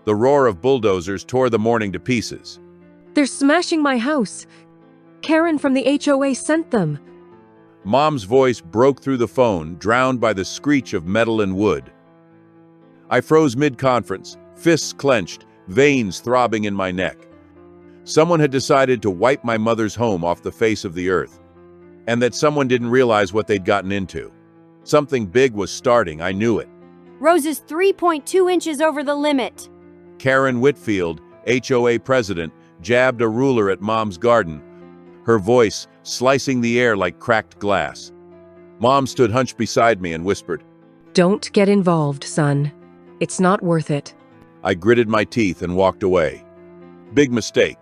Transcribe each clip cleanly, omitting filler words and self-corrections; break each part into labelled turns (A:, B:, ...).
A: The roar of bulldozers tore the morning to pieces.
B: They're smashing my house. Karen from the HOA sent them.
A: Mom's voice broke through the phone, drowned by the screech of metal and wood. I froze mid-conference, fists clenched, veins throbbing in my neck. Someone had decided to wipe my mother's home off the face of the earth. And that someone didn't realize what they'd gotten into. Something big was starting, I knew it.
C: Rose is 3.2 inches over the limit.
A: Karen Whitfield, HOA President, jabbed a ruler at Mom's garden, her voice slicing the air like cracked glass. Mom stood hunched beside me and whispered,
B: "Don't get involved, son. It's not worth it."
A: I gritted my teeth and walked away. Big mistake.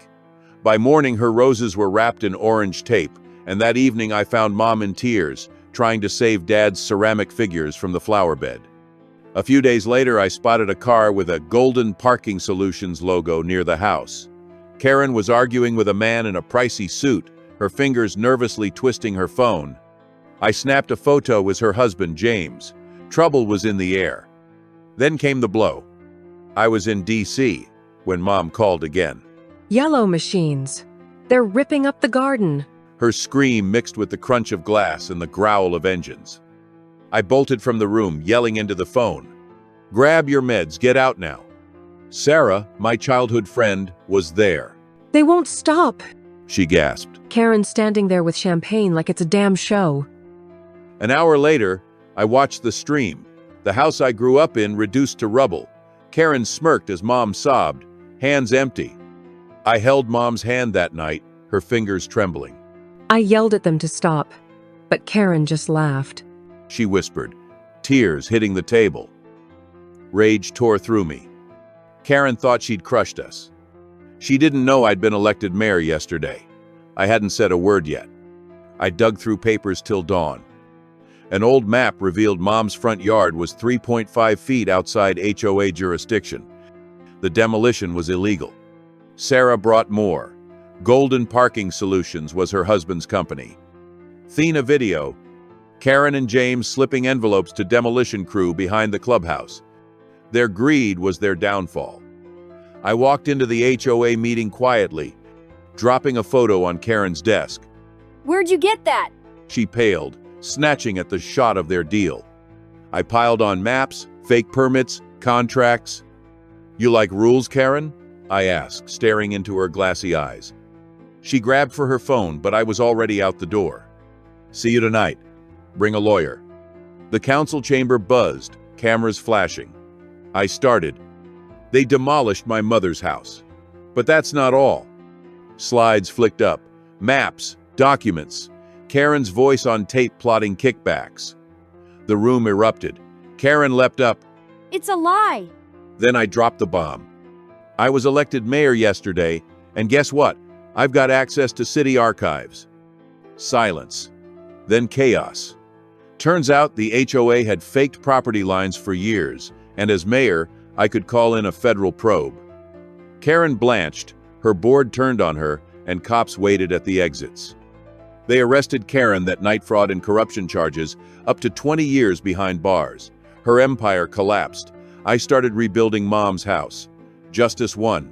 A: By morning, her roses were wrapped in orange tape, and that evening I found Mom in tears, trying to save Dad's ceramic figures from the flower bed. A few days later, I spotted a car with a Golden Parking Solutions logo near the house. Karen was arguing with a man in a pricey suit, her fingers nervously twisting her phone. I snapped a photo with her husband, James. Trouble was in the air. Then came the blow. I was in D.C. when Mom called again.
B: Yellow machines. They're ripping up the garden.
A: Her scream mixed with the crunch of glass and the growl of engines. I bolted from the room, yelling into the phone. "Grab your meds, get out now." Sarah, my childhood friend, was there.
B: They won't stop.
A: She gasped.
B: Karen standing there with champagne like it's a damn show.
A: An hour later, I watched the stream. The house I grew up in reduced to rubble. Karen smirked as Mom sobbed, hands empty. I held Mom's hand that night, her fingers trembling.
B: I yelled at them to stop, but Karen just laughed.
A: She whispered, tears hitting the table. Rage tore through me. Karen thought she'd crushed us. She didn't know I'd been elected mayor yesterday. I hadn't said a word yet. I dug through papers till dawn. An old map revealed Mom's front yard was 3.5 feet outside HOA jurisdiction. The demolition was illegal. Sarah brought more. Golden Parking Solutions was her husband's company. Thena video. Karen and James slipping envelopes to demolition crew behind the clubhouse. Their greed was their downfall. I walked into the HOA meeting quietly, dropping a photo on Karen's desk.
C: "Where'd you get that?"
A: She paled, snatching at the shot of their deal. I piled on maps, fake permits, contracts. "You like rules, Karen?" I asked, staring into her glassy eyes. She grabbed for her phone, but I was already out the door. "See you tonight. Bring a lawyer." The council chamber buzzed, cameras flashing. I started. They demolished my mother's house. But that's not all. Slides flicked up, maps, documents, Karen's voice on tape plotting kickbacks. The room erupted. Karen leapt up.
C: "It's a lie."
A: Then I dropped the bomb. I was elected mayor yesterday, and guess what? I've got access to city archives. Silence. Then chaos. Turns out the HOA had faked property lines for years, and as mayor, I could call in a federal probe. Karen blanched, her board turned on her, and cops waited at the exits. They arrested Karen that night, fraud and corruption charges, up to 20 years behind bars. Her empire collapsed. I started rebuilding Mom's house. Justice won.